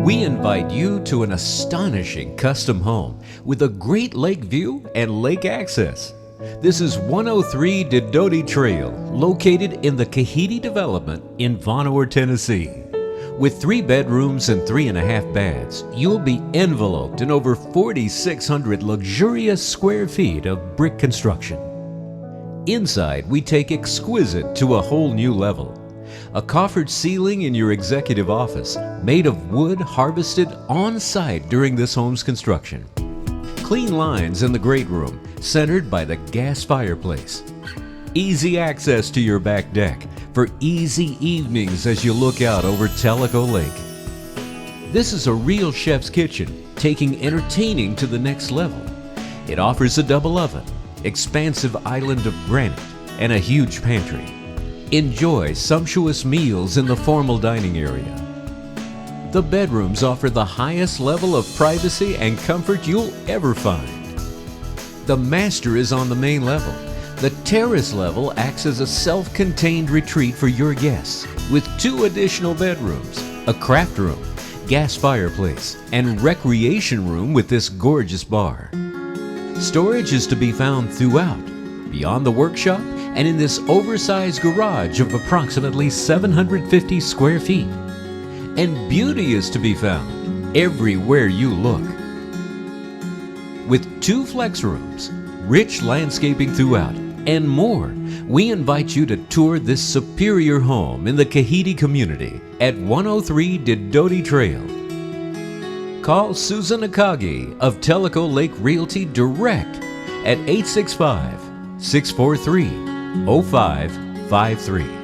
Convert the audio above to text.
We invite you to an astonishing custom home with a great lake view and lake access. This is 103 Didodi Trl, located in the Kahidi development in Von Orr, Tennessee. With 3 bedrooms and 3.5 baths, you'll be enveloped in over 4,600 luxurious square feet of brick construction. Inside, we take exquisite to a whole new level. A coffered ceiling in your executive office, made of wood harvested on-site during this home's construction. Clean lines in the great room, centered by the gas fireplace. Easy access to your back deck for easy evenings as you look out over Tellico Lake. This is a real chef's kitchen, taking entertaining to the next level. It offers a double oven, expansive island of granite, and a huge pantry. Enjoy sumptuous meals in the formal dining area. The bedrooms offer the highest level of privacy and comfort you'll ever find. The master is on the main level. The terrace level acts as a self-contained retreat for your guests, with 2 additional bedrooms, a craft room, gas fireplace, and recreation room with this gorgeous bar. Storage is to be found throughout, beyond the workshop, and in this oversized garage of approximately 750 square feet. And beauty is to be found everywhere you look. With 2 flex rooms, rich landscaping throughout, and more, we invite you to tour this superior home in the Kahidi community at 103 Didodi Trl. Call Susan Akagi of Tellico Lake Realty direct at 865-643-0553.